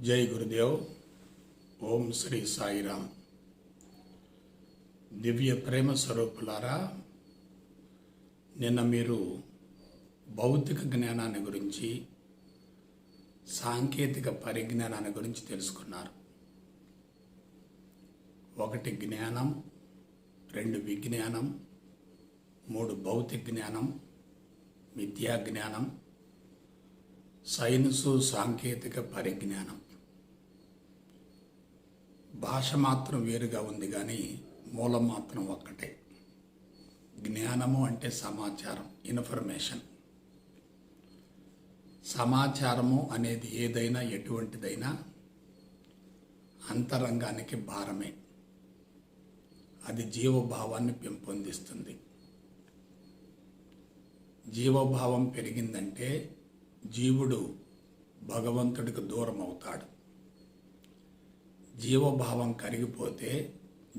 జై గురుదేవ్. ఓం శ్రీ సాయిరామ్. దివ్య ప్రేమ స్వరూపులారా, నిన్న మీరు భౌతిక జ్ఞానాన్ని గురించి, సాంకేతిక పరిజ్ఞానాన్ని గురించి తెలుసుకున్నారు. 1 జ్ఞానం, 2 విజ్ఞానం, 3 భౌతిక జ్ఞానం, విద్యా జ్ఞానం, సైన్సు సాంకేతిక పరిజ్ఞానం. భాష మాత్రం వేరుగా ఉంది కానీ మూలం మాత్రం ఒక్కటే. జ్ఞానము అంటే సమాచారం, ఇన్ఫర్మేషన్. సమాచారము అనేది ఏదైనా, ఎటువంటిదైనా అంతరంగానికి భారమే. అది జీవభావాన్ని పెంపొందిస్తుంది. జీవభావం పెరిగిందంటే జీవుడు భగవంతుడికి దూరం అవుతాడు. జీవభావం కరిగిపోతే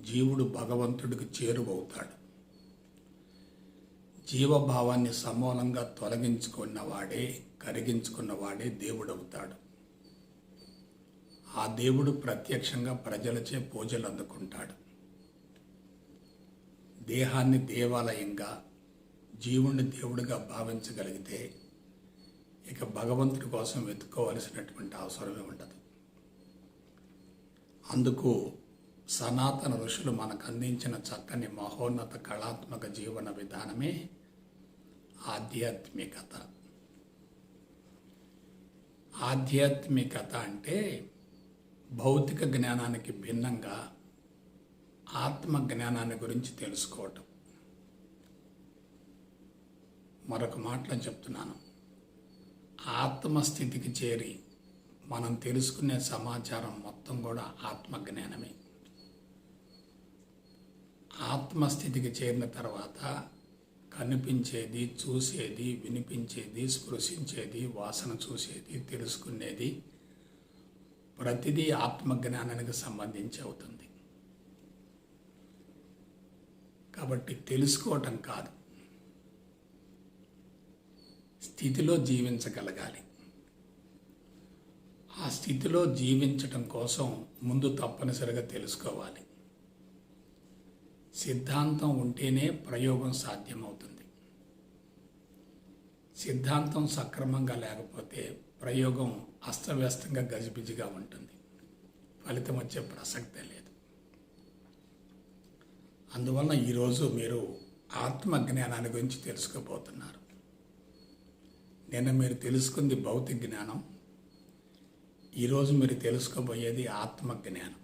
జీవుడు భగవంతుడికి చేరువవుతాడు. జీవభావాన్ని సమూలంగా తొలగించుకున్నవాడే, కరిగించుకున్నవాడే దేవుడవుతాడు. ఆ దేవుడు ప్రత్యక్షంగా ప్రజలచే పూజలు అందుకుంటాడు. దేహాన్ని దేవాలయంగా, జీవుణ్ణి దేవుడిగా భావించగలిగితే ఇక భగవంతుడి కోసం వెతుక్కోవలసినటువంటి అవసరమే ఉండదు. అందుకు సనాతన ఋషులు మనకు అందించిన చక్కని మహోన్నత కళాత్మక జీవన విధానమే ఆధ్యాత్మికత. ఆధ్యాత్మికత అంటే భౌతిక జ్ఞానానికి భిన్నంగా ఆత్మ జ్ఞానాన్ని గురించి తెలుసుకోవటం. మరొక మాటలో చెప్తున్నాను, ఆత్మస్థితికి చేరి మనం తెలుసుకునే సమాచారం మొత్తం కూడా ఆత్మజ్ఞానమే. ఆత్మస్థితికి చేరిన తర్వాత కనిపించేది, చూసేది, వినిపించేది, స్పృశించేది, వాసన చూసేది, తెలుసుకునేది ప్రతిదీ ఆత్మజ్ఞానానికి సంబంధించి అవుతుంది. కాబట్టి తెలుసుకోవటం కాదు, స్థితిలో జీవించగలగాలి. ఆ స్థితిలో జీవించటం కోసం ముందు తప్పనిసరిగా తెలుసుకోవాలి. సిద్ధాంతం ఉంటేనే ప్రయోగం సాధ్యమవుతుంది. సిద్ధాంతం సక్రమంగా లేకపోతే ప్రయోగం అస్తవ్యస్తంగా గజిబిజిగా ఉంటుంది. ఫలితం వచ్చే ప్రసక్తే లేదు. అందువలన ఈరోజు మీరు ఆత్మజ్ఞానాన్ని గురించి తెలుసుకోబోతున్నారు. నిన్న మీరు తెలుసుకుంది భౌతిక జ్ఞానం, ఈరోజు మీరు తెలుసుకోబోయేది ఆత్మజ్ఞానం.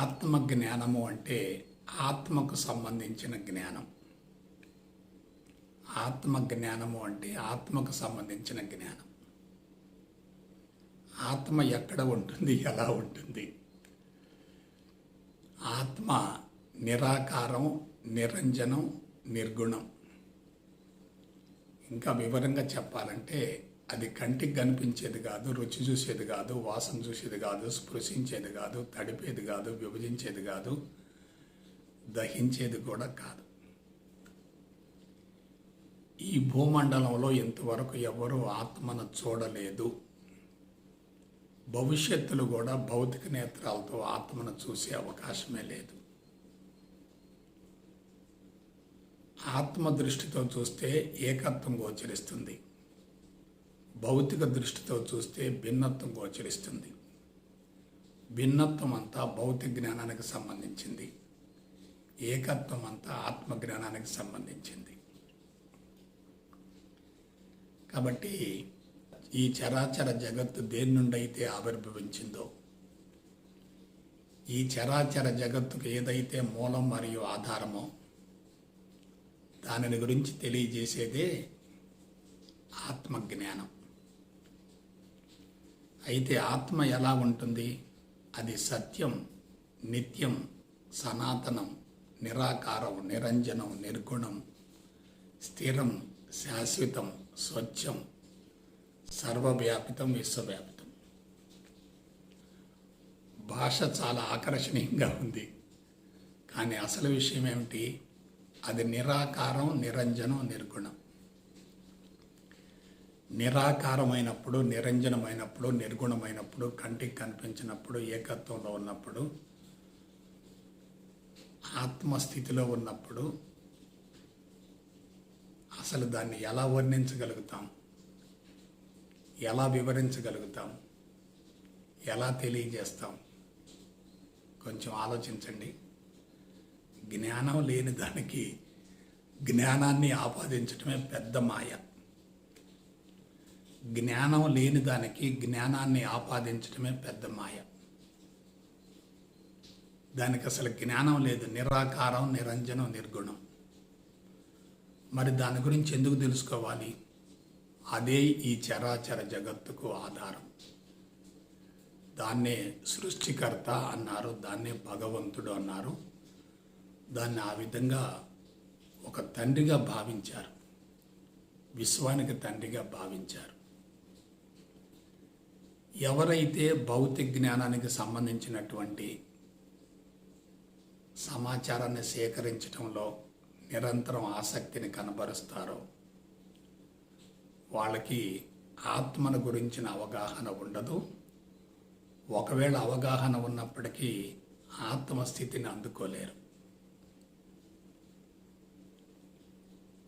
ఆత్మజ్ఞానము అంటే ఆత్మకు సంబంధించిన జ్ఞానం. ఆత్మజ్ఞానము అంటే ఆత్మకు సంబంధించిన జ్ఞానం. ఆత్మ ఎక్కడ ఉంటుంది, ఎలా ఉంటుంది? ఆత్మ నిరాకారం, నిరంజనం, నిర్గుణం. ఇంకా వివరంగా చెప్పాలంటే అది కంటికి కనిపించేది కాదు, రుచి చూసేది కాదు, వాసన చూసేది కాదు, స్పృశించేది కాదు, తడిపేది కాదు, విభజించేది కాదు, దహించేది కూడా కాదు. ఈ భూమండలంలో ఇంతవరకు ఎవరూ ఆత్మను చూడలేదు. భవిష్యత్తులో కూడా భౌతిక నేత్రాలతో ఆత్మను చూసే అవకాశమే లేదు. ఆత్మ దృష్టితో చూస్తే ఏకత్వం గోచరిస్తుంది, భౌతిక దృష్టితో చూస్తే భిన్నత్వం గోచరిస్తుంది. భిన్నత్వం అంతా భౌతిక జ్ఞానానికి సంబంధించింది, ఏకత్వం అంతా ఆత్మజ్ఞానానికి సంబంధించింది. కాబట్టి ఈ చరాచర జగత్తు దేని నుండి అయితే ఆవిర్భవించిందో, ఈ చరాచర జగత్తుకు ఏదైతే మూలం మరియు ఆధారమో దానిని గురించి తెలియజేసేదే ఆత్మజ్ఞానం. అయితే ఆత్మ ఎలా ఉంటుంది? అది సత్యం, నిత్యం, సనాతనం, నిరాకారం, నిరంజనం, నిర్గుణం, స్థిరం, శాశ్వతం, స్వచ్ఛం, సర్వవ్యాపితం, విశ్వవ్యాపితం. భాష చాలా ఆకర్షణీయంగా ఉంది, కానీ అసలు విషయం ఏమిటి? అది నిరాకారం, నిరంజనం, నిర్గుణం. నిరాకారమైనప్పుడు, నిరంజనమైనప్పుడు, నిర్గుణమైనప్పుడు, కంటికి కనిపించినప్పుడు, ఏకత్వంలో ఉన్నప్పుడు, ఆత్మస్థితిలో ఉన్నప్పుడు అసలు దాన్ని ఎలా వర్ణించగలుగుతాం, ఎలా వివరించగలుగుతాం, ఎలా తెలియజేస్తాం? కొంచెం ఆలోచించండి. జ్ఞానం లేని దానికి జ్ఞానాన్ని ఆపాదించడమే పెద్ద మాయ. జ్ఞానం లేని దానికి జ్ఞానాన్ని ఆపాదించడమే పెద్ద మాయ. దానికి అసలు జ్ఞానం లేదు, నిరాకారం, నిరంజనం, నిర్గుణం. మరి దాని గురించి ఎందుకు తెలుసుకోవాలి? అదే ఈ చరాచర జగత్తుకు ఆధారం. దాన్నే సృష్టికర్త అన్నారు, దాన్నే భగవంతుడు అన్నారు. దాన్ని ఆ విధంగా ఒక తండ్రిగా భావించారు, విశ్వానికి తండ్రిగా భావించారు. ఎవరైతే భౌతిక జ్ఞానానికి సంబంధించినటువంటి సమాచారాన్ని సేకరించడంలో నిరంతరం ఆసక్తిని కనబరుస్తారో వాళ్ళకి ఆత్మను గురించిన అవగాహన ఉండదు. ఒకవేళ అవగాహన ఉన్నప్పటికీ ఆత్మస్థితిని అందుకోలేరు.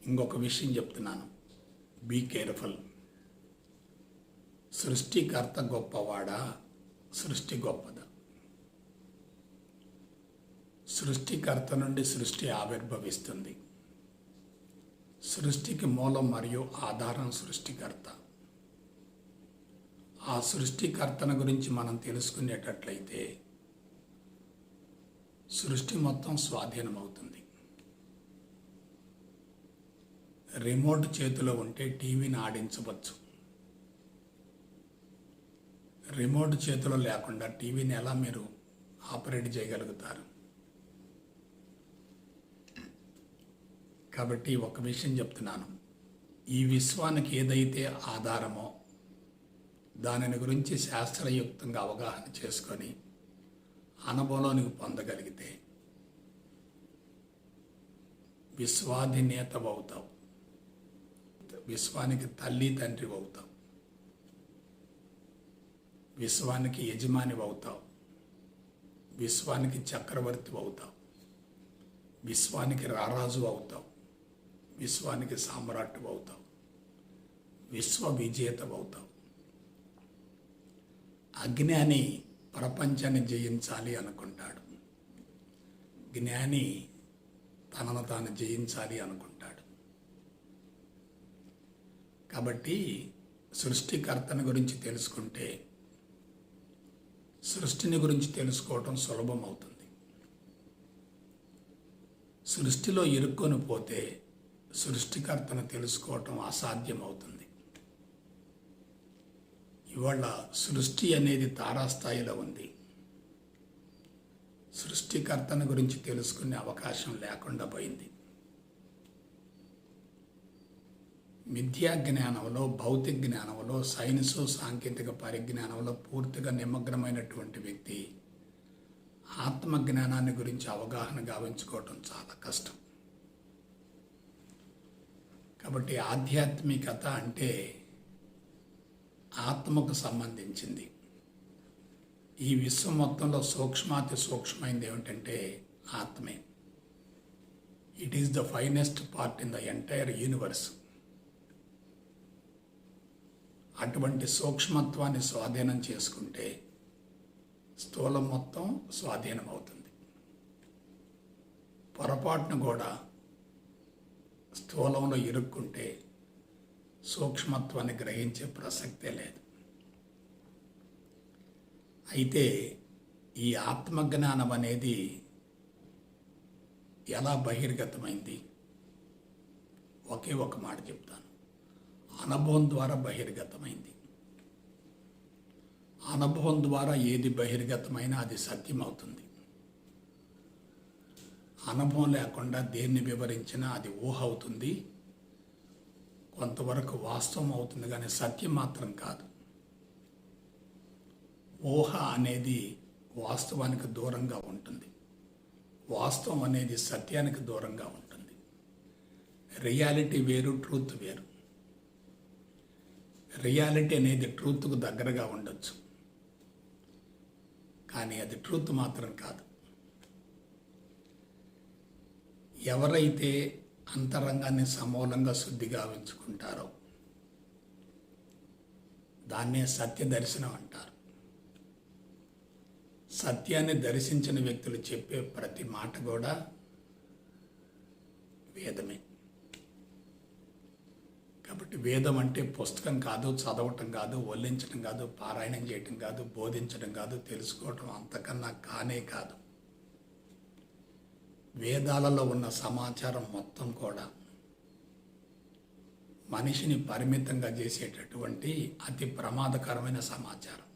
ఇంకొక విషయం చెప్తున్నాను, బీ కేర్ఫుల్. సృష్టికర్త గొప్పవాడా, సృష్టి గొప్పదా? సృష్టికర్త నుండి సృష్టి ఆవిర్భవిస్తుంది. సృష్టికి మూలం మరియు ఆధారం సృష్టికర్త. ఆ సృష్టికర్తను గురించి మనం తెలుసుకునేటట్లయితే సృష్టి మొత్తం స్వాధీనమవుతుంది. రిమోట్ చేతిలో ఉంటే టీవీని ఆడించవచ్చు. రిమోట్ చేతిలో లేకుండా టీవీని ఎలా మీరు ఆపరేట్ చేయగలుగుతారు? కాబట్టి ఒక విషయం చెప్తున్నాను, ఈ విశ్వానికి ఏదైతే ఆధారమో దానిని గురించి శాస్త్రయుక్తంగా అవగాహన చేసుకొని అనుభవంలోనికి పొందగలిగితే విశ్వాధినేత అవుతావు, విశ్వానికి తల్లి తండ్రి అవుతావు, విశ్వానికి యజమాని అవుతావు, విశ్వానికి చక్రవర్తి అవుతావు, విశ్వానికి రారాజు అవుతావు, విశ్వానికి సామ్రాట్ అవుతావు, విశ్వ విజేత అవుతావు. అజ్ఞాని ప్రపంచాన్ని జయించాలి అనుకుంటాడు, జ్ఞాని తనను తాను జయించాలి అనుకుంటాడు. కాబట్టి సృష్టికర్తని గురించి తెలుసుకుంటే సృష్టిని గురించి తెలుసుకోవటం సులభం అవుతుంది. సృష్టిలో ఇరుక్కొని పోతే సృష్టికర్తను తెలుసుకోవటం అసాధ్యం అవుతుంది. ఇవాళ సృష్టి అనేది తారాస్థాయిలో ఉంది. సృష్టికర్తను గురించి తెలుసుకునే అవకాశం లేకుండా పోయింది. మిథ్యా జ్ఞానంలో, భౌతిక జ్ఞానంలో, సైన్సు సాంకేతిక పరిజ్ఞానంలో పూర్తిగా నిమగ్నమైనటువంటి వ్యక్తి ఆత్మజ్ఞానాన్ని గురించి అవగాహన గావించుకోవటం చాలా కష్టం. కాబట్టి ఆధ్యాత్మికత అంటే ఆత్మకు సంబంధించింది. ఈ విశ్వం మొత్తంలో సూక్ష్మాతి సూక్ష్మైంది ఏమిటంటే ఆత్మే. It is the finest part in the entire universe. అటువంటి సూక్ష్మత్వాన్ని స్వాధీనం చేసుకుంటే స్థూలం మొత్తం స్వాధీనం అవుతుంది. పొరపాటును కూడా స్థూలంలో ఇరుక్కుంటే సూక్ష్మత్వాన్ని గ్రహించే ప్రసక్తే లేదు. అయితే ఈ ఆత్మజ్ఞానం అనేది ఎలా బహిర్గతమైంది? ఒకే ఒక మాట చెప్తాను, అనుభవం ద్వారా బహిర్గతమైంది. అనుభవం ద్వారా ఏది బహిర్గతమైనా అది సత్యం అవుతుంది. అనుభవం లేకుండా దేన్ని వివరించినా అది ఊహ అవుతుంది, కొంతవరకు వాస్తవం అవుతుంది, కానీ సత్యం మాత్రం కాదు. ఊహ అనేది వాస్తవానికి దూరంగా ఉంటుంది, వాస్తవం అనేది సత్యానికి దూరంగా ఉంటుంది. రియాలిటీ వేరు, ట్రూత్ వేరు. రియాలిటీ అనేది ట్రూత్కు దగ్గరగా ఉండొచ్చు, కానీ అది ట్రూత్ మాత్రం కాదు. ఎవరైతే అంతరంగాన్ని సమూలంగా శుద్ధిగా ఉంచుకుంటారో దాన్నే సత్య దర్శనం అంటారు. సత్యాన్ని దర్శించిన వ్యక్తులు చెప్పే ప్రతి మాట కూడా వేదమే. కాబట్టి వేదం అంటే పుస్తకం కాదు, చదవటం కాదు, వల్లించడం కాదు, పారాయణం చేయటం కాదు, బోధించడం కాదు, తెలుసుకోవటం అంతకన్నా కానే కాదు. వేదాలలో ఉన్న సమాచారం మొత్తం కూడా మనిషిని పరిమితంగా చేసేటటువంటి అతి ప్రమాదకరమైన సమాచారం.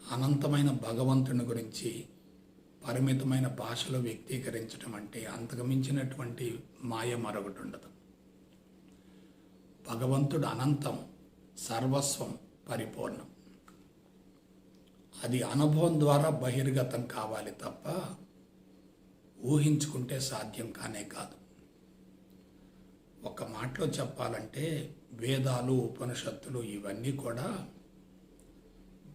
అనంతమైన భగవంతుని గురించి పరిమితమైన భాషలో వ్యక్తీకరించడం అంటే అంతకుమించినటువంటి మాయ మరొకటి ఉండదు. భగవంతుడు అనంతం, సర్వస్వం, పరిపూర్ణం. అది అనుభవం ద్వారా బహిర్గతం కావాలి తప్ప ఊహించుకుంటే సాధ్యం కానే కాదు. ఒక మాటలో చెప్పాలంటే వేదాలు, ఉపనిషత్తులు ఇవన్నీ కూడా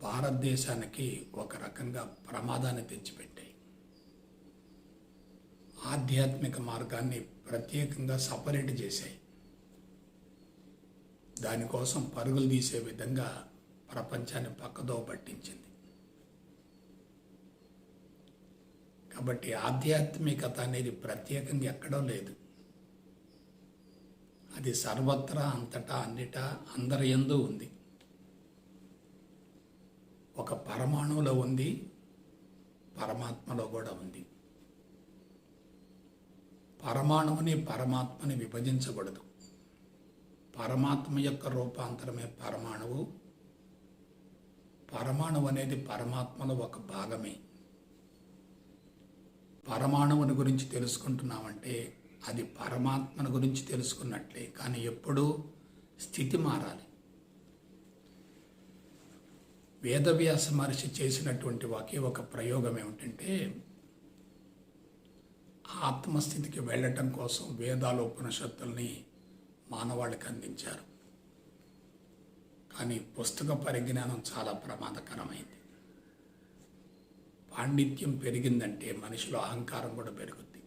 భారతదేశానికి ఒక రకంగా ప్రమాదాన్ని తెచ్చిపెట్టాయి. ఆధ్యాత్మిక మార్గాన్ని ప్రత్యేకంగా సపరేట్ చేశాయి. దానికోసం పరుగులు తీసే విధంగా ప్రపంచాన్ని పక్కదో పట్టించింది. కాబట్టి ఆధ్యాత్మికత అనేది ప్రత్యేకంగా ఎక్కడో లేదు. అది సర్వత్రా, అంతటా, అన్నిటా, అందరి యందు ఉంది. ఒక పరమాణువులో ఉంది, పరమాత్మలో కూడా ఉంది. పరమాణువుని, పరమాత్మని విభజించకూడదు. పరమాత్మ యొక్క రూపాంతరమే పరమాణువు. పరమాణువు అనేది పరమాత్మలో ఒక భాగమే. పరమాణువుని గురించి తెలుసుకుంటున్నామంటే అది పరమాత్మను గురించి తెలుసుకున్నట్లే. కానీ ఎప్పుడూ స్థితి మారాలి. వేదవ్యాస మహర్షి చేసినటువంటి ఒకే ఒక ప్రయోగం ఏమిటంటే ఆత్మస్థితికి వెళ్ళటం కోసం వేదాలు, ఉపనిషత్తుల్ని మానవాళికి అందించారు. కానీ పుస్తక పరిజ్ఞానం చాలా ప్రమాదకరమైంది. పాండిత్యం పెరిగిందంటే మనిషిలో అహంకారం కూడా పెరుగుద్ది.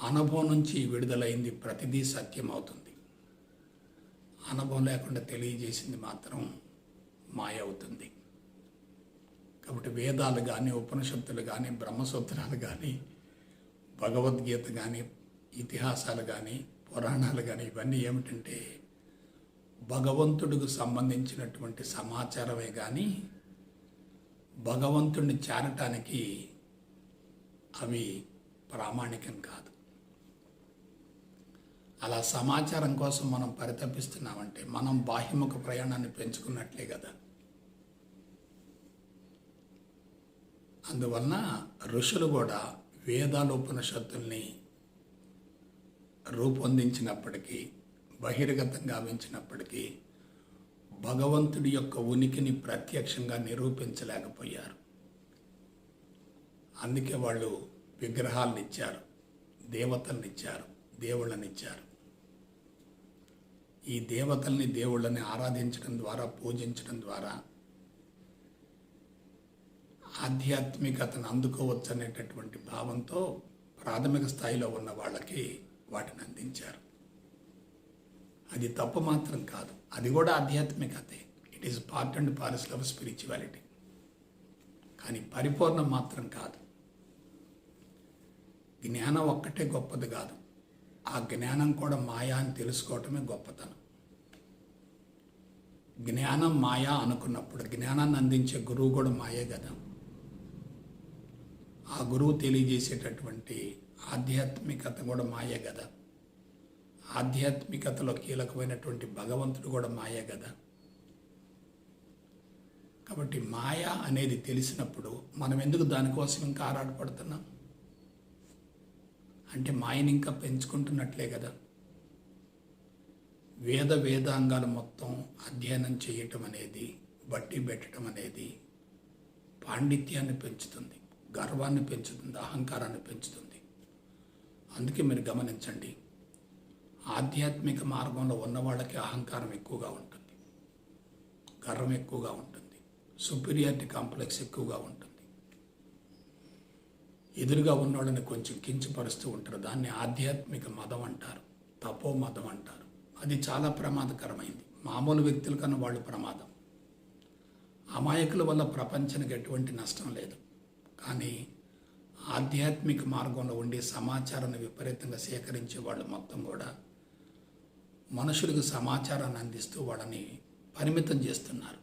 అనుభవం నుంచి విడుదలైంది ప్రతిదీ సత్యం అవుతుంది. అనుభవం లేకుండా తెలియజేసింది మాత్రం మాయ అవుతుంది. కాబట్టి వేదాలు కానీ, ఉపనిషత్తులు కానీ, బ్రహ్మసూత్రాలు కానీ, భగవద్గీత కానీ, ఇతిహాసాలు కానీ, పురాణాలు కానీ ఇవన్నీ ఏమిటంటే భగవంతుడికి సంబంధించినటువంటి సమాచారమే కానీ భగవంతుడిని చేరటానికి అవి ప్రామాణికం కాదు. అలా సమాచారం కోసం మనం పరితపిస్తున్నామంటే మనం బాహ్యముఖ ప్రయాణాన్ని పెంచుకున్నట్లే కదా. అందువలన ఋషులు కూడా వేదాలు, ఉపనిషత్తుల్ని రూపొందించినప్పటికీ, బహిర్గతంగా గావించినప్పటికీ భగవంతుడి యొక్క ఉనికిని ప్రత్యక్షంగా నిరూపించలేకపోయారు. అందుకే వాళ్ళు విగ్రహాలను ఇచ్చారు, దేవతల్ని ఇచ్చారు, దేవుళ్ళని ఇచ్చారు. ఈ దేవతల్ని, దేవుళ్ళని ఆరాధించడం ద్వారా, పూజించడం ద్వారా ఆధ్యాత్మికతను అందుకోవచ్చు అనేటటువంటి భావంతో ప్రాథమిక స్థాయిలో ఉన్న వాళ్ళకి వాటిని అందించారు. అది తప్పు మాత్రం కాదు, అది కూడా ఆధ్యాత్మికతే. It is part and parcel of spirituality. కానీ పరిపూర్ణం మాత్రం కాదు. జ్ఞానం ఒక్కటే గొప్పది కాదు, ఆ జ్ఞానం కూడా మాయా అని తెలుసుకోవటమే గొప్పతనం. జ్ఞానం మాయా అనుకున్నప్పుడు జ్ఞానాన్ని అందించే గురువు కూడా మాయే కదా. ఆ గురువు తెలియజేసేటటువంటి ఆధ్యాత్మికత కూడా మాయే కదా. ఆధ్యాత్మికతలో కీలకమైనటువంటి భగవంతుడు కూడా మాయే కదా. కాబట్టి మాయ అనేది తెలిసినప్పుడు మనం ఎందుకు దానికోసం ఇంకా ఆరాటపడుతున్నాం? అంటే మాయని ఇంకా పెంచుకుంటున్నట్లే కదా. వేదాంగాలు మొత్తం అధ్యయనం చేయటం అనేది, బట్టి పెట్టడం అనేది పాండిత్యాన్ని పెంచుతుంది, గర్వాన్ని పెంచుతుంది, అహంకారాన్ని పెంచుతుంది. అందుకే మీరు గమనించండి, ఆధ్యాత్మిక మార్గంలో ఉన్న వాళ్ళకి అహంకారం ఎక్కువగా ఉంటుంది, గర్వం ఎక్కువగా ఉంటుంది, సుపీరియారిటీ కాంప్లెక్స్ ఎక్కువగా ఉంటుంది. ఎదురుగా ఉన్నవాళ్ళని కొంచెం కించపరుస్తూ ఉంటారు. దాన్ని ఆధ్యాత్మిక మదం అంటారు, తపో మదం అంటారు. అది చాలా ప్రమాదకరమైంది. మామూలు వ్యక్తుల కన్నా వాళ్ళు ప్రమాదం. అమాయకుల వల్ల ప్రపంచానికి ఎటువంటి నష్టం లేదు. కానీ ఆధ్యాత్మిక మార్గంలో ఉండి సమాచారాన్ని విపరీతంగా సేకరించే వాళ్ళు మొత్తం కూడా మనుషులకు సమాచారాన్ని అందిస్తూ వాళ్ళని పరిమితం చేస్తున్నారు.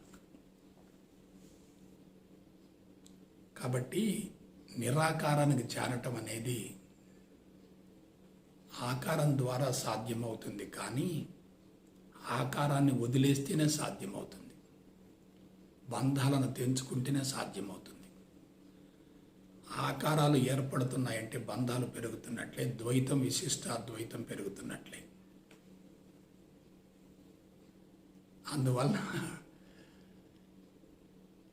కాబట్టి నిరాకారానికి చేరటం అనేది ఆకారం ద్వారా సాధ్యమవుతుంది, కానీ ఆకారాన్ని వదిలేస్తేనే సాధ్యమవుతుంది. బంధాలను తెంచుకుంటేనే సాధ్యమవుతుంది. ఆకారాలు ఏర్పడుతున్నాయంటే బంధాలు పెరుగుతున్నట్లే, ద్వైతం విశిష్ట అద్వైతం పెరుగుతున్నట్లే. అందువల్ల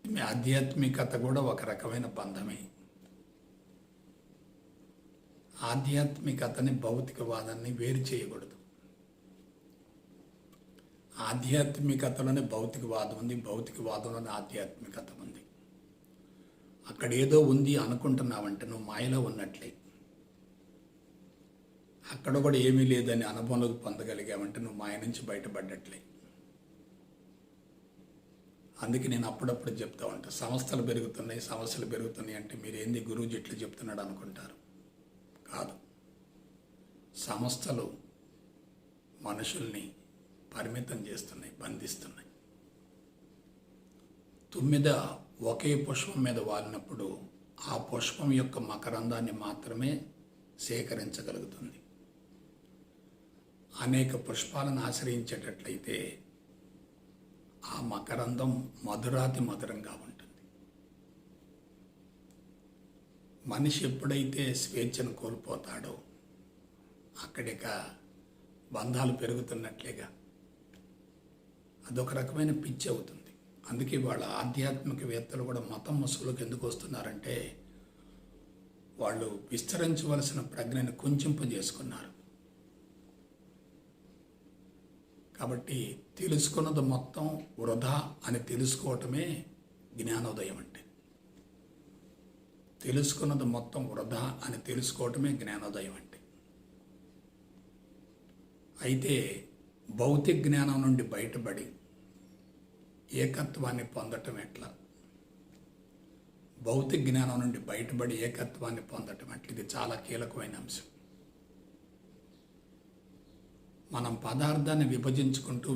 మీ ఆధ్యాత్మికత కూడా ఒక రకమైన బంధమే. ఆధ్యాత్మికతని భౌతికవాదాన్ని వేరు చేయకూడదు. ఆధ్యాత్మికతలోనే భౌతికవాదం ఉంది, భౌతికవాదంలోనే ఆధ్యాత్మికత ఉంది. అక్కడ ఏదో ఉంది అనుకుంటున్నావంటే నువ్వు మాయలో ఉన్నట్లే. అక్కడ కూడా ఏమీ లేదని అనుభవంలోకి పొందగలిగావంటే నువ్వు మాయ నుంచి బయటపడ్డట్లే. అందుకే నేను అప్పుడప్పుడు చెప్తా ఉంటాను, సంస్థలు పెరుగుతున్నాయి, సమస్యలు పెరుగుతున్నాయి అంటే మీరు ఏంది గురువుజీ ఇట్లా చెప్తున్నాడు అనుకుంటారు. కాదు, సంస్థలు మనుషుల్ని పరిమితం చేస్తున్నాయి, బంధిస్తున్నాయి. తుమ్మిద ఒకే పుష్పం మీద వాలినప్పుడు ఆ పుష్పం యొక్క మకరందాన్ని మాత్రమే సేకరించగలుగుతుంది. అనేక పుష్పాలను ఆశ్రయించేటట్లయితే ఆ మకరందం మధురాతి మధురంగా ఉంటుంది. మనిషి ఎప్పుడైతే స్వేచ్ఛను కోల్పోతాడో అక్కడిక బంధాలు పెరుగుతున్నట్లేగా. అదొక రకమైన పిచ్చి అవుతుంది. అందుకే వాళ్ళ ఆధ్యాత్మికవేత్తలు కూడా మతం ముసుగులోకి ఎందుకు వస్తున్నారంటే వాళ్ళు విస్తరించవలసిన ప్రజ్ఞని కుంచింపజేసుకున్నారు. కాబట్టి తెలుసుకున్నది మొత్తం వృధా అని తెలుసుకోవటమే జ్ఞానోదయం అంటే. తెలుసుకున్నది మొత్తం వృధా అని తెలుసుకోవటమే జ్ఞానోదయం అంటే. అయితే భౌతిక జ్ఞానం నుండి బయటపడి ఏకత్వాన్ని పొందటం ఎట్లా? భౌతిక జ్ఞానం నుండి బయటపడి ఏకత్వాన్ని పొందటం ఎట్లా? ఇది చాలా కీలకమైన అంశం. మనం పదార్థాన్ని విభజించుకుంటూ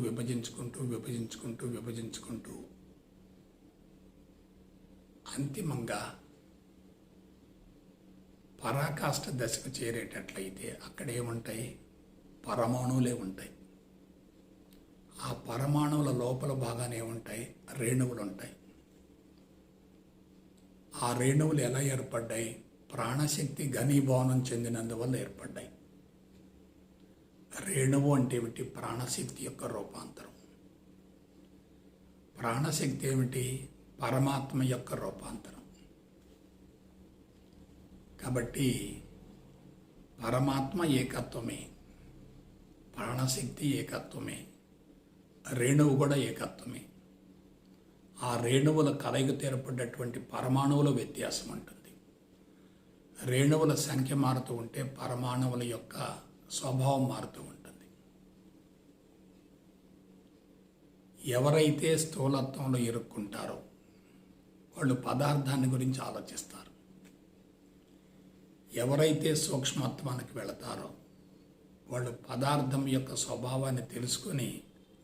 అంతిమంగా పరాకాష్ఠ దశకు చేరేటట్లయితే అక్కడ ఏముంటాయి? పరమాణువులే ఉంటాయి. ఆ పరమాణువుల లోపల భాగానే ఉంటాయి రేణువులు ఉంటాయి. ఆ రేణువులు ఎలా ఏర్పడ్డాయి? ప్రాణశక్తి ఘనీభవనం చెందినందువల్ల ఏర్పడ్డాయి. రేణువు అంటే ఏమిటి? ప్రాణశక్తి యొక్క రూపాంతరం. ప్రాణశక్తి ఏమిటి? పరమాత్మ యొక్క రూపాంతరం. కాబట్టి పరమాత్మ ఏకత్వమే, ప్రాణశక్తి ఏకత్వమే, రేణువు కూడా ఏకత్వమే. ఆ రేణువుల కలయికతో ఏర్పడ్డటువంటి పరమాణువుల వ్యత్యాసం ఉంటుంది. రేణువుల సంఖ్య మారుతూ ఉంటే పరమాణువుల యొక్క స్వభావం మారుతూ ఉంటుంది. ఎవరైతే స్థూలత్వంలో ఇరుక్కుంటారో వాళ్ళు పదార్థాన్ని గురించి ఆలోచిస్తారు. ఎవరైతే సూక్ష్మత్వానికి వెళతారో వాళ్ళు పదార్థం యొక్క స్వభావాన్ని తెలుసుకొని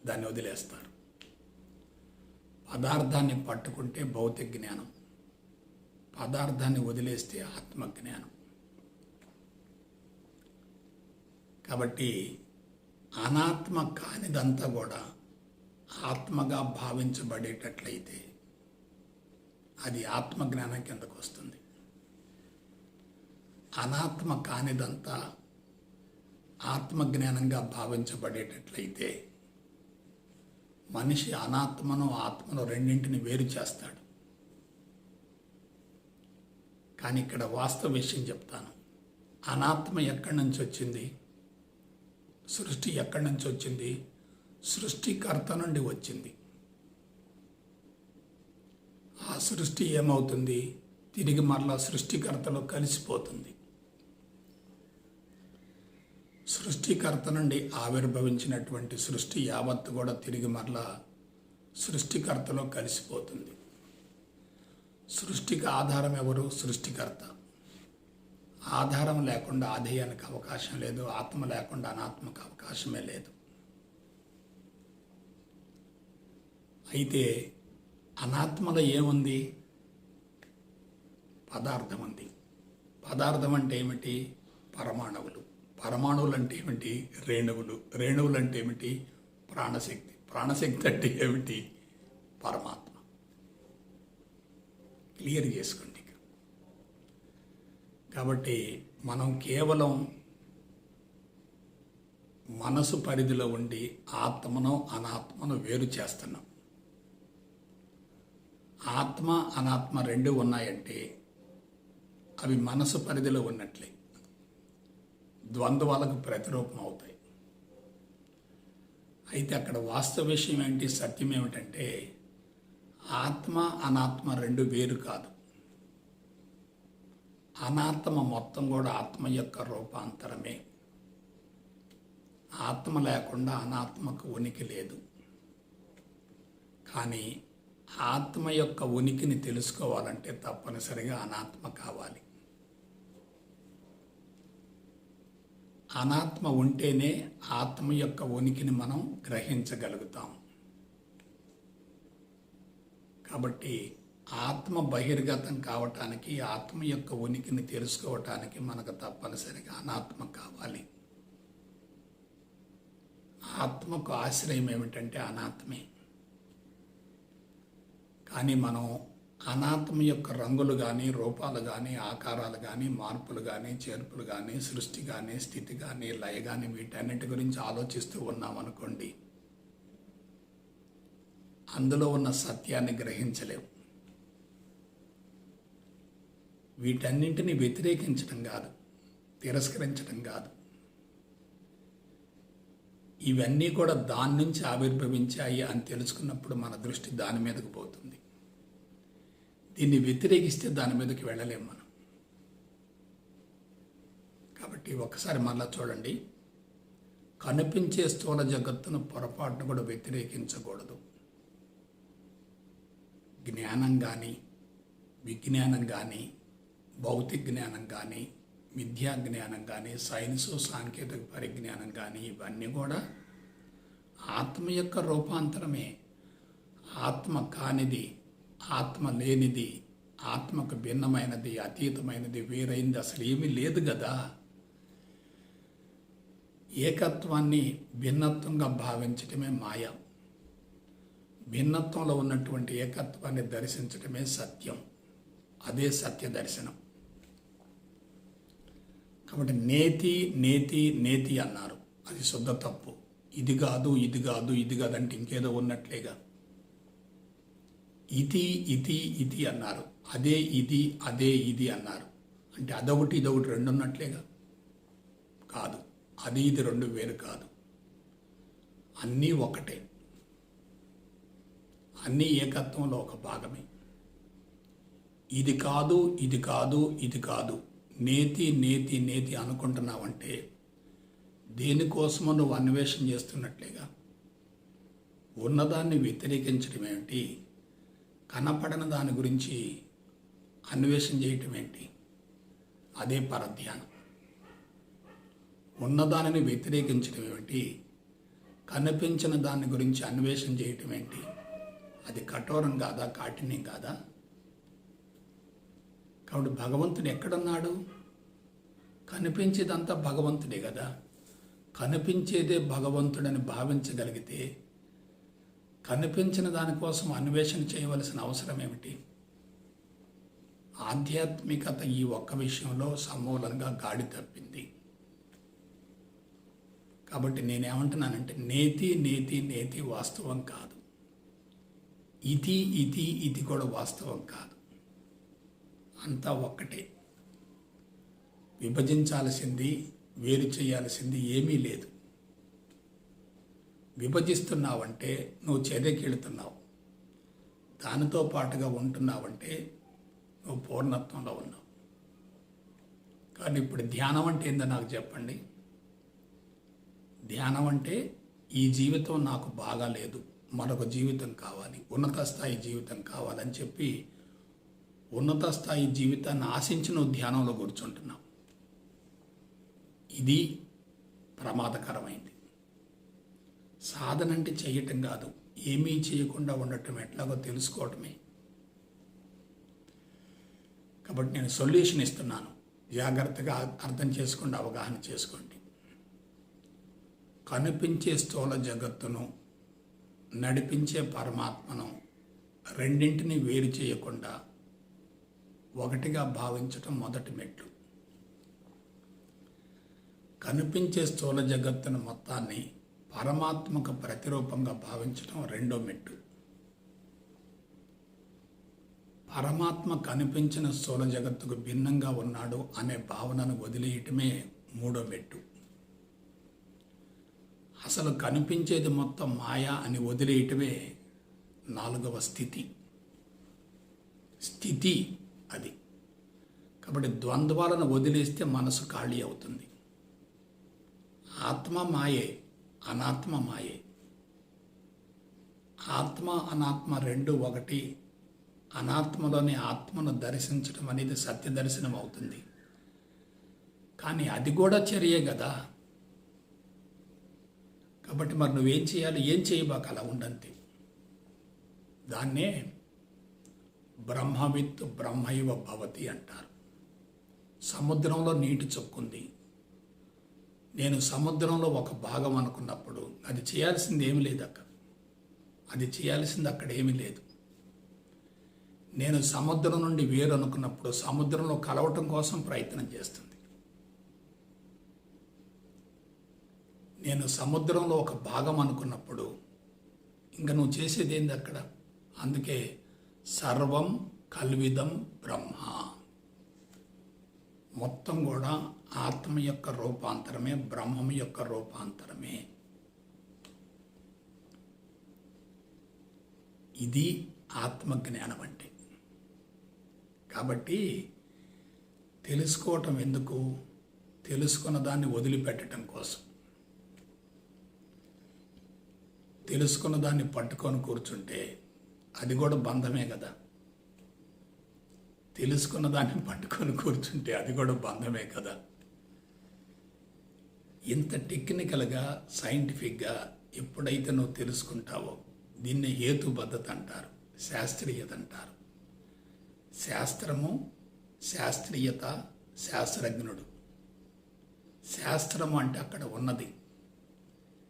దాన్ని వదిలేస్తారు. పదార్థాన్ని పట్టుకుంటే భౌతిక జ్ఞానం, పదార్థాన్ని వదిలేస్తే ఆత్మజ్ఞానం. కాబట్టి అనాత్మ కానిదంతా కూడా ఆత్మగా భావించబడేటట్లయితే అది ఆత్మజ్ఞానం కిందకు వస్తుంది. అనాత్మ కానిదంతా ఆత్మజ్ఞానంగా భావించబడేటట్లయితే మనిషి అనాత్మను ఆత్మను రెండింటిని వేరు చేస్తాడు. కానీ ఇక్కడ వాస్తవ విషయం చెప్తాను. అనాత్మ ఎక్కడి నుంచి వచ్చింది? సృష్టి ఎక్కడి నుంచి వచ్చింది? సృష్టికర్త నుండి వచ్చింది. ఆ సృష్టి ఏమవుతుంది? తిరిగి మరలా సృష్టికర్తలో కలిసిపోతుంది. సృష్టికర్త నుండి ఆవిర్భవించినటువంటి సృష్టి యావత్తు కూడా తిరిగి మరలా సృష్టికర్తలో కలిసిపోతుంది. సృష్టికి ఆధారం ఎవరు? సృష్టికర్త. ఆధారం లేకుండా ఆధేయానికి అవకాశం లేదు, ఆత్మ లేకుండా అనాత్మకు అవకాశమే లేదు. అయితే అనాత్మలో ఏముంది? పదార్థం ఉంది. పదార్థం అంటే ఏమిటి? పరమాణువులు. పరమాణువులు అంటే ఏమిటి? రేణువులు. రేణువులు అంటే ఏమిటి? ప్రాణశక్తి. ప్రాణశక్తి అంటే ఏమిటి? పరమాత్మ. క్లియర్ చేసుకోండి. కాబట్టి మనం కేవలం మనసు పరిధిలో ఉండి ఆత్మను అనాత్మను వేరు చేస్తున్నాం. ఆత్మ అనాత్మ రెండు ఉన్నాయంటే అవి మనసు పరిధిలో ఉన్నట్లే, ద్వంద్వాలకు ప్రతిరూపం అవుతాయి. అయితే అక్కడ వాస్తవ విషయం ఏంటి? సత్యం ఏమిటంటే ఆత్మ అనాత్మ రెండు వేరు కాదు. అనాత్మ మొత్తం కూడా ఆత్మ యొక్క రూపాంతరమే. ఆత్మ లేకుండా అనాత్మకు ఉనికి లేదు. కానీ ఆత్మ యొక్క ఉనికిని తెలుసుకోవాలంటే తప్పనిసరిగా అనాత్మ కావాలి. అనాత్మ ఉంటేనే ఆత్మ యొక్క ఉనికిని మనం గ్రహించగలుగుతాం. కాబట్టి ఆత్మ బహిర్గతం కావటానికి, ఆత్మ యొక్క ఉనికిని తెలుసుకోవటానికి మనకు తప్పనిసరిగా అనాత్మ కావాలి. ఆత్మకు ఆశ్రయం ఏమిటంటే అనాత్మే. కానీ మనం అనాత్మ యొక్క రంగులు కానీ, రూపాలు కానీ, ఆకారాలు కానీ, మార్పులు కానీ, చేర్పులు కానీ, సృష్టి కానీ, స్థితి కానీ, లయ కానీ వీటన్నిటి గురించి ఆలోచిస్తూ ఉన్నామనుకోండి, అందులో ఉన్న సత్యాన్ని గ్రహించలేము. వీటన్నింటినీ వ్యతిరేకించడం కాదు, తిరస్కరించడం కాదు. ఇవన్నీ కూడా దాని నుంచి ఆవిర్భవించాయి అని తెలుసుకున్నప్పుడు మన దృష్టి దాని మీదకు పోతుంది. దీన్ని వ్యతిరేకిస్తే దాని మీదకి వెళ్ళలేము మనం. కాబట్టి ఒకసారి మళ్ళా చూడండి, కనిపించే స్థూల జగత్తును పొరపాటును కూడా వ్యతిరేకించకూడదు. జ్ఞానం కానీ, విజ్ఞానం కానీ, భౌతిక జ్ఞానం కానీ, విద్యా జ్ఞానం కానీ, సైన్సు సాంకేతిక పరిజ్ఞానం కానీ ఇవన్నీ కూడా ఆత్మ యొక్క రూపాంతరమే. ఆత్మ కానిది, ఆత్మ లేనిది, ఆత్మకు భిన్నమైనది, అతీతమైనది, వేరైంది అసలు ఏమీ లేదు కదా. ఏకత్వాన్ని భిన్నత్వంగా భావించటమే మాయ. భిన్నత్వంలో ఉన్నటువంటి ఏకత్వాన్ని దర్శించటమే సత్యం. అదే సత్య దర్శనం. కాబట్టి నేతి నేతి నేతి అన్నారు, అది శుద్ధ తప్పు. ఇది కాదు ఇది కాదు ఇది కాదు అంటే ఇంకేదో ఉన్నట్లేగా. ఇది ఇది ఇది అన్నారు, అదే ఇది అదే ఇది అన్నారు అంటే అదొకటి ఇదొకటి రెండు ఉన్నట్లేగా. కాదు, అది ఇది రెండు వేరు కాదు, అన్నీ ఒకటే. అన్నీ ఏకత్వంలో ఒక భాగమే. ఇది కాదు ఇది కాదు ఇది కాదు, నేతి నేతి నేతి అనుకుంటున్నావంటే దేనికోసమో నువ్వు అన్వేషణ చేస్తున్నట్లేగా. ఉన్నదాన్ని వ్యతిరేకించడం ఏమిటి? కనపడని దాని గురించి అన్వేషణ చేయటం ఏంటి? అదే పరధ్యానం. ఉన్నదానిని వ్యతిరేకించడం ఏమిటి? కనిపించిన దాని గురించి అన్వేషణ చేయటం ఏంటి? అది కఠోరం కాదా? కాఠిన్యం కాదా? కాబట్టి భగవంతుడు ఎక్కడున్నాడు? కనిపించేదంతా భగవంతుడే కదా. కనిపించేదే భగవంతుడని భావించగలిగితే కనిపించిన దానికోసం అన్వేషణ చేయవలసిన అవసరం ఏమిటి? ఆధ్యాత్మికత ఈ ఒక్క విషయంలో సమూలంగా గాడి తప్పింది. కాబట్టి నేనేమంటున్నానంటే నేతి నేతి నేతి వాస్తవం కాదు, ఇది ఇది ఇది కూడా వాస్తవం కాదు. అంతా ఒక్కటే. విభజించాల్సింది, వేరు చేయాల్సింది ఏమీ లేదు. విభజిస్తున్నావంటే నువ్వు చర్యకెళ్తున్నావు. దానితో పాటుగా ఉంటున్నావంటే నువ్వు పూర్ణత్వంలో ఉన్నావు. కానీ ఇప్పుడు ధ్యానం అంటే ఏందో నాకు చెప్పండి. ధ్యానం అంటే ఈ జీవితం నాకు బాగా లేదు, మరొక జీవితం కావాలి, ఉన్నత స్థాయి జీవితం కావాలని చెప్పి ఉన్నత స్థాయి జీవితాన్ని ఆశించి నువ్వు ధ్యానంలో కూర్చుంటున్నావు. ఇది ప్రమాదకరమైంది. సాధన అంటే చేయటం కాదు, ఏమీ చేయకుండా ఉండటం ఎట్లాగో తెలుసుకోవటమే. కాబట్టి నేను సొల్యూషన్ ఇస్తున్నాను, జాగ్రత్తగా అర్థం చేసుకోండి, అవగాహన చేసుకోండి. కనిపించే స్థూల జగత్తును, నడిపించే పరమాత్మను రెండింటినీ వేరు చేయకుండా ఒకటిగా భావించటం మొదటి మెట్టు. కనిపించే స్థూల జగత్తును మొత్తాన్ని పరమాత్మకు ప్రతిరూపంగా భావించటం రెండో మెట్టు. పరమాత్మ కనిపించిన స్థూల జగత్తుకు భిన్నంగా ఉన్నాడు అనే భావనను వదిలేయటమే మూడో మెట్టు. అసలు కనిపించేది మొత్తం మాయా అని వదిలేయటమే నాలుగవ స్థితి అది. కాబట్టి ద్వంద్వాలను వదిలేస్తే మనసు ఖాళీ అవుతుంది. ఆత్మ మాయే, అనాత్మ మాయే. ఆత్మ అనాత్మ రెండు ఒకటి. అనాత్మలోని ఆత్మను దర్శించడం అనేది సత్య దర్శనం అవుతుంది. కానీ అది కూడా చర్యే కదా. కాబట్టి మరి నువ్వేం చేయాలి? ఏం చేయబాక, అలా ఉండంతే. దాన్నే బ్రహ్మవిత్ బ్రహ్మైవ భవతి అంటారు. సముద్రంలో నీటి చుక్కుంది. నేను సముద్రంలో ఒక భాగం అనుకున్నప్పుడు అది చేయాల్సింది ఏమీ లేదు అక్కడ. అది చేయాల్సింది అక్కడ ఏమీ లేదు. నేను సముద్రం నుండి వేరు అనుకున్నప్పుడు సముద్రంలో కలవటం కోసం ప్రయత్నం చేస్తుంది. నేను సముద్రంలో ఒక భాగం అనుకున్నప్పుడు ఇంకా నువ్వు చేసేది ఏంది అక్కడ? అందుకే సర్వం కల్విదం బ్రహ్మ, మొత్తం కూడా ఆత్మ యొక్క రూపాంతరమే, బ్రహ్మం యొక్క రూపాంతరమే. ఇది ఆత్మజ్ఞానం అంటే. కాబట్టి తెలుసుకోవటం ఎందుకు? తెలుసుకున్న దాన్ని వదిలిపెట్టడం కోసం. తెలుసుకున్న దాన్ని పట్టుకొని కూర్చుంటే అది కూడా బంధమే కదా. తెలుసుకున్న దాన్ని పట్టుకొని కూర్చుంటే అది కూడా బంధమే కదా. ఇంత టెక్నికల్గా, సైంటిఫిక్గా ఎప్పుడైతే నువ్వు తెలుసుకుంటావో దీన్ని హేతుబద్ధత అంటారు, శాస్త్రీయత అంటారు. శాస్త్రము, శాస్త్రీయత, శాస్త్రజ్ఞుడు. శాస్త్రము అంటే అక్కడ ఉన్నది,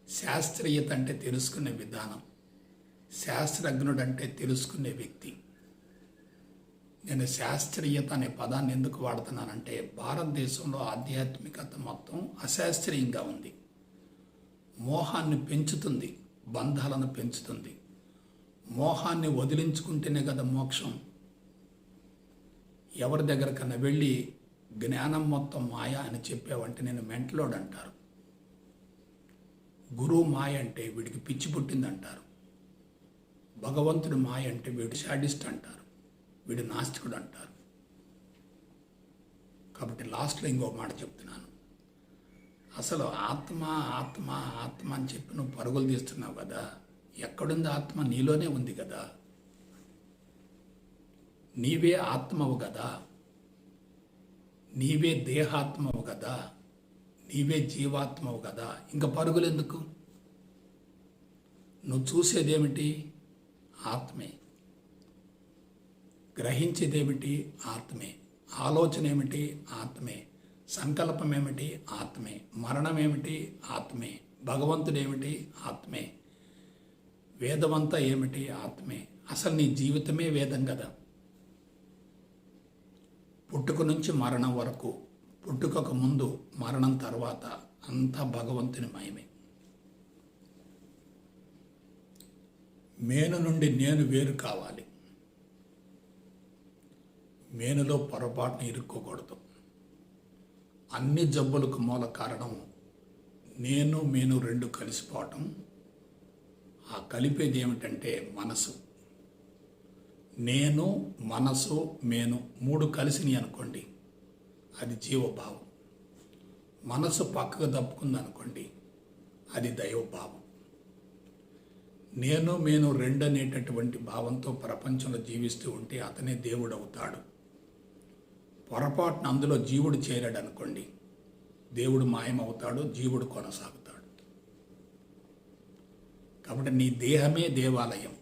శాస్త్రీయత అంటే తెలుసుకునే విధానం, శాస్త్రజ్ఞుడు అంటే తెలుసుకునే వ్యక్తి. నేను శాస్త్రీయత అనే పదాన్ని ఎందుకు వాడుతున్నానంటే భారతదేశంలో ఆధ్యాత్మికత మొత్తం అశాస్త్రీయంగా ఉంది. మోహాన్ని పెంచుతుంది, బంధాలను పెంచుతుంది. మోహాన్ని వదిలించుకుంటేనే కదా మోక్షం. ఎవరి దగ్గరకన్నా వెళ్ళి జ్ఞానం మొత్తం మాయ అని చెప్పావంటే నేను మెంటలోడ్ అంటారు. గురువు మాయ అంటే వీడికి పిచ్చి పుట్టిందంటారు. భగవంతుడు మాయ అంటే వీడు శాడిస్ట్ అంటారు, వీడు నాస్తికుడు అంటారు. కాబట్టి లాస్ట్లో ఇంకో మాట చెప్తున్నాను. అసలు ఆత్మ ఆత్మ ఆత్మ అని చెప్పి నువ్వు పరుగులు తీస్తున్నావు కదా. ఎక్కడుంది ఆత్మ? నీలోనే ఉంది కదా. నీవే ఆత్మవు కదా, నీవే దేహాత్మవు కదా, నీవే జీవాత్మవు కదా. ఇంకా పరుగులు ఎందుకు? నువ్వు చూసేదేమిటి? ఆత్మే. గ్రహించేదేమిటి? ఆత్మే. ఆలోచన ఏమిటి? ఆత్మే. సంకల్పం ఏమిటి? ఆత్మే. మరణం ఏమిటి? ఆత్మే. భగవంతుడు ఏమిటి? ఆత్మే. వేదమంతా ఏమిటి? ఆత్మే. అసలు నీ జీవితమే వేదం కదా. పుట్టుక నుంచి మరణం వరకు, పుట్టుకకు ముందు, మరణం తర్వాత అంతా భగవంతుని మయమే. మేను నుండి నేను వేరు కావాలి. మేనులో పొరపాటును ఇరుక్కోకూడదు. అన్ని జబ్బులకు మూల కారణం నేను మేను రెండు కలిసిపోవటం, ఆ కలిపేది ఏమిటంటే మనసు. నేను, మనసు, మేను 3 కలిసినాయి అనుకోండి, అది జీవభావం. మనసు పక్కకు తప్పుకుంది అనుకోండి, అది దైవభావం. నేను, మేను 2 అనేటటువంటి భావంతో ప్రపంచంలో జీవిస్తూ ఉంటే అతనే దేవుడు అవుతాడు. పొరపాటున అందులో జీవుడు చేరాడు అనుకోండి, దేవుడు మాయమవుతాడు, జీవుడు కొనసాగుతాడు. కాబట్టి నీ దేహమే దేవాలయం,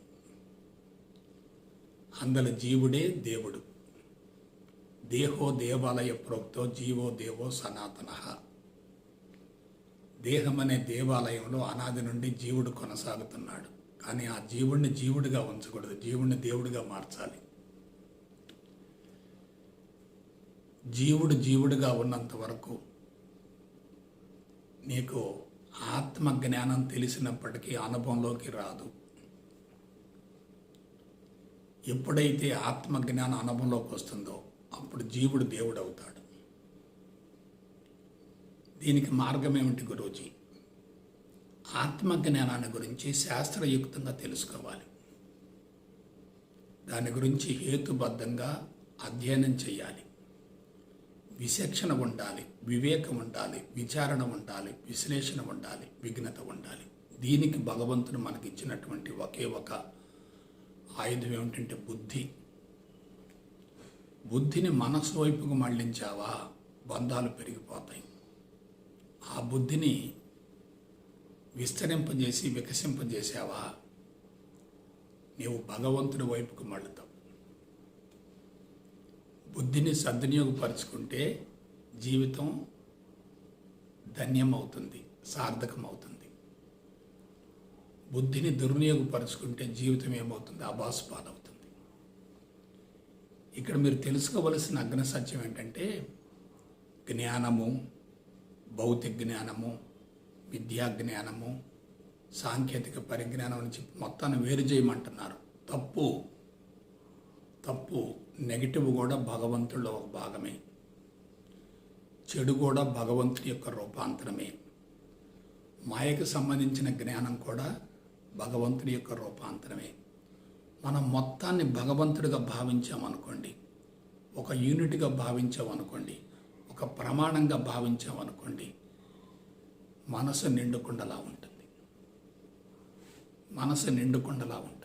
అందులో జీవుడే దేవుడు. దేహో దేవాలయ ప్రోక్తో జీవో దేవో సనాతన. దేహం అనే దేవాలయంలో అనాది నుండి జీవుడు కొనసాగుతున్నాడు. కానీ ఆ జీవుడిని జీవుడిగా ఉంచకూడదు, జీవుడిని దేవుడిగా మార్చాలి. జీవుడు జీవుడిగా ఉన్నంత వరకు నీకు ఆత్మజ్ఞానం తెలిసినప్పటికీ అనుభవంలోకి రాదు. ఎప్పుడైతే ఆత్మజ్ఞానం అనుభవంలోకి వస్తుందో అప్పుడు జీవుడు దేవుడు అవుతాడు. దీనికి మార్గం ఏమిటి గురూజీ? ఆత్మజ్ఞానాన్ని గురించి శాస్త్రయుక్తంగా తెలుసుకోవాలి. దాని గురించి హేతుబద్ధంగా అధ్యయనం చేయాలి. విచక్షణ ఉండాలి, వివేకం ఉండాలి, విచారణ ఉండాలి, విశ్లేషణ ఉండాలి, విఘ్నత ఉండాలి. దీనికి భగవంతుడు మనకి ఇచ్చినటువంటి ఒకే ఒక ఆయుధం ఏమిటంటే బుద్ధి. బుద్ధిని మనసు వైపుకు మళ్ళించావా బంధాలు పెరిగిపోతాయి. ఆ బుద్ధిని విస్తరింపజేసి వికసింపజేసావా నీవు భగవంతుడి వైపుకు మళ్ళుతావు. బుద్ధిని సద్వినియోగపరుచుకుంటే జీవితం ధన్యమవుతుంది, సార్థకమవుతుంది. బుద్ధిని దుర్వినియోగపరుచుకుంటే జీవితం ఏమవుతుంది? అభాసుపాలవుతుంది. ఇక్కడ మీరు తెలుసుకోవలసిన అగ్న సత్యం ఏంటంటే జ్ఞానము, భౌతిక జ్ఞానము, విద్యా జ్ఞానము, సాంకేతిక పరిజ్ఞానం అని చెప్పి మొత్తాన్ని వేరు చేయమంటున్నారు. తప్పు. నెగిటివ్ కూడా భగవంతుడిలో ఒక భాగమే, చెడు కూడా భగవంతుడి యొక్క రూపాంతరమే. మాయకు సంబంధించిన జ్ఞానం కూడా భగవంతుడి యొక్క రూపాంతరమే. మనం మొత్తాన్ని భగవంతుడిగా భావించామనుకోండి, ఒక యూనిట్గా భావించామనుకోండి, ఒక ప్రమాణంగా భావించామనుకోండి, మనసు నిండుకుండలా ఉంటుంది. మనసు నిండుకుండలా ఉంటుంది.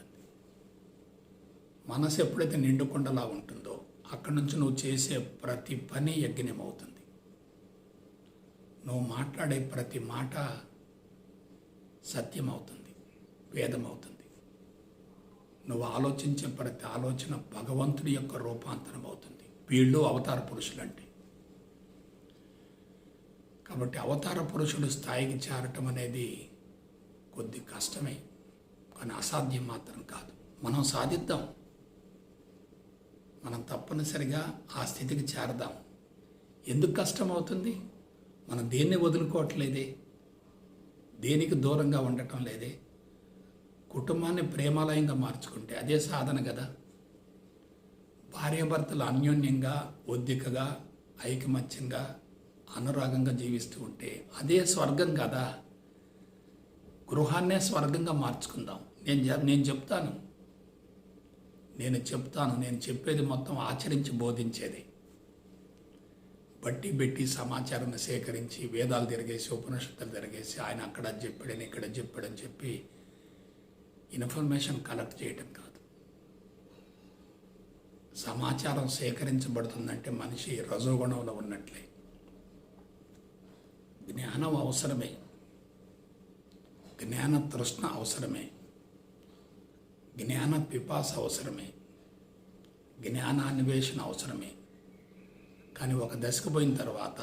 మనసు ఎప్పుడైతే నిండుకుండలా ఉంటుందో అక్కడి నుంచి నువ్వు చేసే ప్రతి పని యజ్ఞం అవుతుంది. నువ్వు మాట్లాడే ప్రతి మాట సత్యం అవుతుంది, వేదం అవుతుంది. నువ్వు ఆలోచించే ప్రతి ఆలోచన భగవంతుడి యొక్క రూపాంతరం అవుతుంది. వీళ్ళు అవతార పురుషులంటే. కాబట్టి అవతార పురుషుడు స్థాయికి చేరటం అనేది కొద్ది కష్టమే, కానీ అసాధ్యం మాత్రం కాదు. మనం సాధిద్దాం, మనం తప్పనిసరిగా ఆ స్థితికి చేరదాం. ఎందుకు కష్టం అవుతుంది? మనం దేన్ని వదులుకోవట్లేదే, దేనికి దూరంగా ఉండటం లేదే. కుటుంబాన్ని ప్రేమాలయంగా మార్చుకుంటే అదే సాధన కదా. భార్యాభర్తలు అన్యోన్యంగా, ఒద్దికగా, ఐకమత్యంగా, అనురాగంగా జీవిస్తూ ఉంటే అదే స్వర్గం కదా. గృహాన్నే స్వర్గంగా మార్చుకుందాం. నేను చెప్తాను, నేను చెప్పేది మొత్తం ఆచరించి బోధించేది. బట్టి పెట్టి సమాచారాన్ని సేకరించి వేదాలు తిరిగేసి, ఉపనిషత్తులు తిరిగేసి, ఆయన అక్కడ చెప్పాడని ఇక్కడ చెప్పాడని చెప్పి ఇన్ఫర్మేషన్ కలెక్ట్ చేయటం కాదు. సమాచారం సేకరించబడుతుందంటే మనిషి రజోగుణంలో ఉన్నట్లే. జ్ఞానం అవసరమే, జ్ఞాన తృష్ణ అవసరమే, జ్ఞాన పిపాస అవసరమే, జ్ఞానాన్వేషణ అవసరమే. కానీ ఒక దశకు పోయిన తర్వాత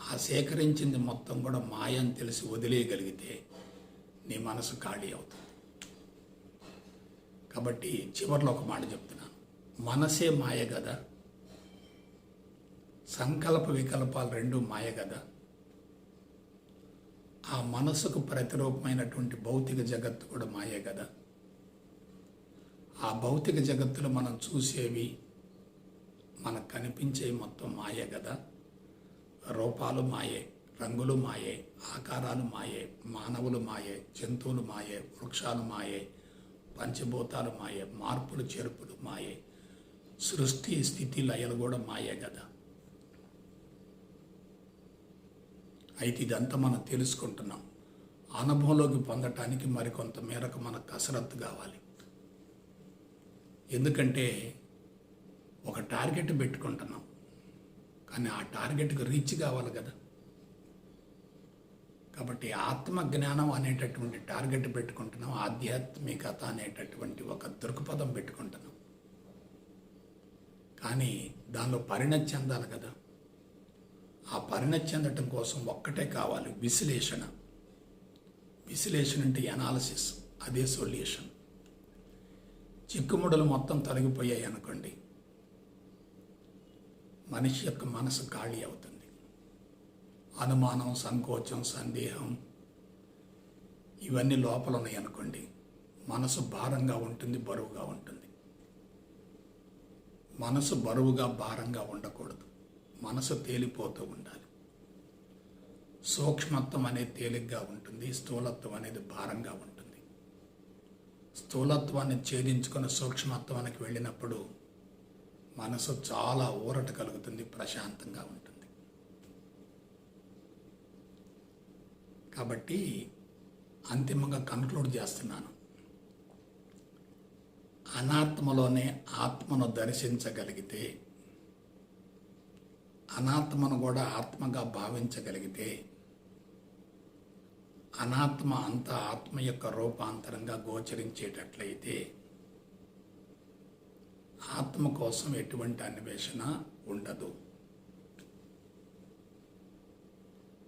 ఆ సేకరించింది మొత్తం కూడా మాయ అని తెలిసి వదిలేయగలిగితే నీ మనసు ఖాళీ అవుతుంది. కాబట్టి చివరిలో ఒక మాట చెప్తున్నాను, మనసే మాయ కదా, సంకల్ప వికల్పాలు రెండు మాయ కదా. ఆ మనసుకు ప్రతిరూపమైనటువంటి భౌతిక జగత్తు కూడా మాయే కదా. ఆ భౌతిక జగత్తులో మనం చూసేవి, మనకు కనిపించేవి మొత్తం మాయే కదా. రూపాలు మాయే, రంగులు మాయే, ఆకారాలు మాయే, మానవులు మాయే, జంతువులు మాయే, వృక్షాలు మాయే, పంచభూతాలు మాయే, మార్పులు చేర్పులు మాయే, సృష్టి స్థితి లయలు కూడా మాయే కదా. అయితే ఇదంతా మనం తెలుసుకుంటున్నాం. అనుభవంలోకి పొందటానికి మరికొంత మేరకు మనకు కసరత్తు కావాలి. ఎందుకంటే ఒక టార్గెట్ పెట్టుకుంటున్నాం, కానీ ఆ టార్గెట్కి రీచ్ కావాలి కదా. కాబట్టి ఆత్మజ్ఞానం అనేటటువంటి టార్గెట్ పెట్టుకుంటున్నాం, ఆధ్యాత్మికత అనేటటువంటి ఒక దృక్పథం పెట్టుకుంటున్నాం. కానీ దానిలో పరిణతి చెందాలి కదా. ఆ పరిణతి చెందటం కోసం ఒక్కటే కావాలి, విశ్లేషణ. విశ్లేషణ అంటే అనాలిసిస్, అదే సొల్యూషన్. చిక్కుముడలు మొత్తం తొలగిపోయాయి అనుకోండి, మనిషి యొక్క మనసు ఖాళీ అవుతుంది. అనుమానం, సంకోచం, సందేహం ఇవన్నీ లోపల ఉన్నాయి అనుకోండి, మనసు భారంగా ఉంటుంది, బరువుగా ఉంటుంది. మనసు బరువుగా భారంగా ఉండకూడదు, మనసు తేలిపోతూ ఉండాలి. సూక్ష్మత్వం అనేది తేలిగ్గా ఉంటుంది, స్థూలత్వం అనేది భారంగా ఉంటుంది. స్థూలత్వాన్ని ఛేదించుకుని సూక్ష్మత్వానికి వెళ్ళినప్పుడు మనసు చాలా ఊరట కలుగుతుంది, ప్రశాంతంగా ఉంటుంది. కాబట్టి అంతిమంగా కన్క్లూడ్ చేస్తున్నాను, అనాత్మలోనే ఆత్మను దర్శించగలిగితే, అనాత్మను కూడా ఆత్మగా భావించగలిగితే, అనాత్మ అంతా ఆత్మ యొక్క రూపాంతరంగా గోచరించేటట్లయితే ఆత్మ కోసం ఎటువంటి అన్వేషణ ఉండదు.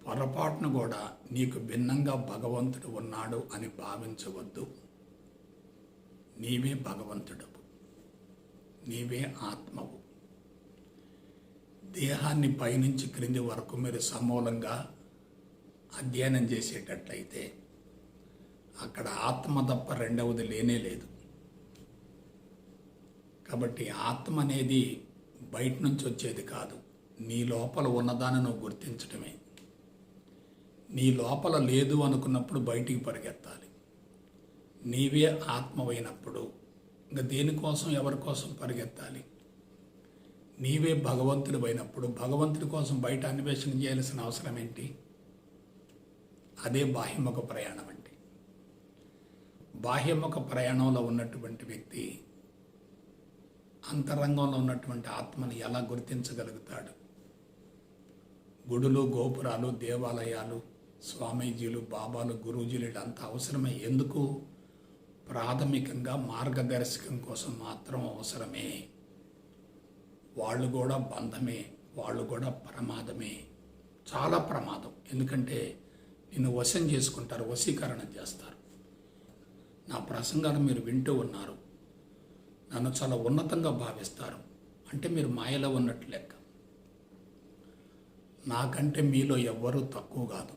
పొరపాటును కూడా నీకు భిన్నంగా భగవంతుడు ఉన్నాడు అని భావించవద్దు. నీవే భగవంతుడవు, నీవే ఆత్మవు. దేహాన్ని పైనుంచి క్రింది వరకు మీరు సమూలంగా అధ్యయనం చేసేటట్లయితే అక్కడ ఆత్మ తప్ప రెండవది లేనే లేదు. కాబట్టి ఆత్మ అనేది బయట నుంచి వచ్చేది కాదు, నీ లోపల ఉన్నదాన్ని నువ్వు గుర్తించటమే. నీ లోపల లేదు అనుకున్నప్పుడు బయటికి పరిగెత్తాలి. నీవే ఆత్మవైనప్పుడు ఇంకా దేనికోసం, ఎవరి కోసం పరిగెత్తాలి? నీవే భగవంతుడు అయినప్పుడు భగవంతుడి కోసం బయట అన్వేషణ చేయాల్సిన అవసరం ఏంటి? అదే బాహ్యముఖ ప్రయాణం అంటే. బాహ్యముఖ ప్రయాణంలో ఉన్నటువంటి వ్యక్తి అంతరంగంలో ఉన్నటువంటి ఆత్మని ఎలా గుర్తించగలుగుతాడు? గుడులు, గోపురాలు, దేవాలయాలు, స్వామీజీలు, బాబాలు, గురూజీలు ఇదంతా అవసరమే. ఎందుకు? ప్రాథమికంగా మార్గదర్శకం కోసం మాత్రం అవసరమే. వాళ్ళు కూడా బంధమే, వాళ్ళు కూడా ప్రమాదమే, చాలా ప్రమాదం. ఎందుకంటే నిన్ను వశం చేసుకుంటారు, వశీకరణ చేస్తారు. నా ప్రసంగాలు మీరు వింటూ ఉన్నారు, నన్ను చాలా ఉన్నతంగా భావిస్తారు అంటే మీరు మాయలో ఉన్నట్టు లెక్క. నాకంటే మీలో ఎవ్వరూ తక్కువ కాదు,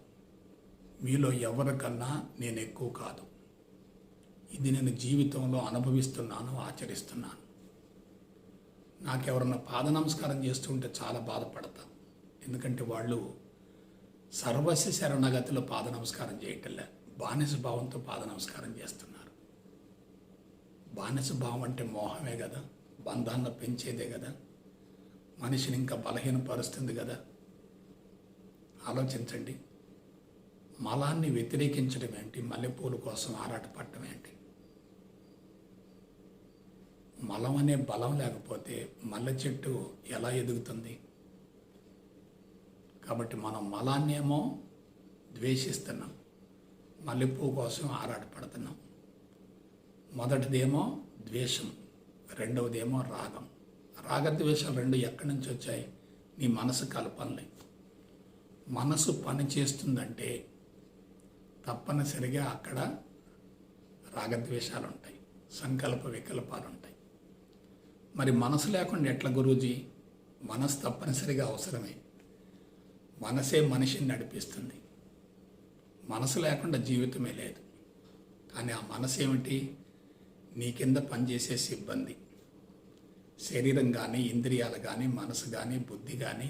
మీలో ఎవరికన్నా నేను ఎక్కువ కాదు. ఇది నేను జీవితంలో అనుభవిస్తున్నాను, ఆచరిస్తున్నాను. నాకెవరన్నా పాద నమస్కారం చేస్తుంటే చాలా బాధపడతా. ఎందుకంటే వాళ్ళు సర్వస్వ శరణగతిలో పాద నమస్కారం చేయటంలే, బానిస భావంతో పాద నమస్కారం చేస్తున్నారు. బానిస భావం అంటే మోహమే కదా, బంధాన్ని పెంచేదే కదా, మనిషిని ఇంకా బలహీనపరుస్తుంది కదా. ఆలోచించండి. మలాన్ని వ్యతిరేకించడం ఏంటి? మల్లెపూల కోసం ఆరాటపడటం ఏంటి? మలం అనే బలం లేకపోతే మల్లె చెట్టు ఎలా ఎదుగుతుంది? కాబట్టి మనం మలాన్నేమో ద్వేషిస్తున్నాం, మల్లెపూ కోసం ఆరాటపడుతున్నాం. మొదటిదేమో ద్వేషం, రెండవదేమో రాగం. రాగద్వేషాలు రెండు ఎక్కడి నుంచి వచ్చాయి? నీ మనసు కల్పనలే. మనసు పని చేస్తుందంటే తప్పనిసరిగా అక్కడ రాగద్వేషాలు ఉంటాయి, సంకల్ప వికల్పాలు ఉంటాయి. మరి మనసు లేకుండా ఎట్లా గురూజీ? మనసు తప్పనిసరిగా అవసరమే. మనసే మనిషిని నడిపిస్తుంది. మనసు లేకుండా జీవితమే లేదు. కానీ ఆ మనసు ఏమిటి? నీ కింద పనిచేసే సిబ్బంది. శరీరం కానీ, ఇంద్రియాలు కానీ, మనసు కానీ, బుద్ధి కానీ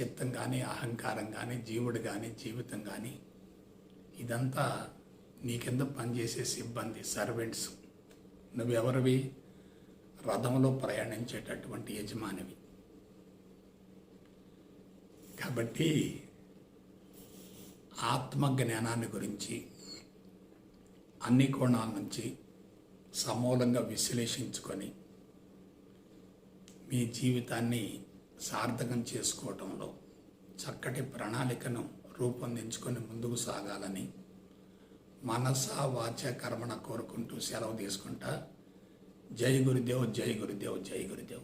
చిత్తం కానీ, అహంకారం కానీ, జీవుడు కానీ, జీవితం కానీ, ఇదంతా నీ కింద పనిచేసే సిబ్బంది, సర్వెంట్స్. నువ్వెవరివి? రథంలో ప్రయాణించేటటువంటి యజమానివి. కాబట్టి ఆత్మజ్ఞానాన్ని గురించి అన్ని కోణాల నుంచి సమూలంగా విశ్లేషించుకొని మీ జీవితాన్ని సార్థకం చేసుకోవటంలో చక్కటి ప్రణాళికను రూపొందించుకొని ముందుకు సాగాలని మనస వాచ కర్మణ కోరుకుంటూ సెలవు తీసుకుంటా. జై గురుదేవ్, జై గురుదేవ్, జై గురుదేవ్.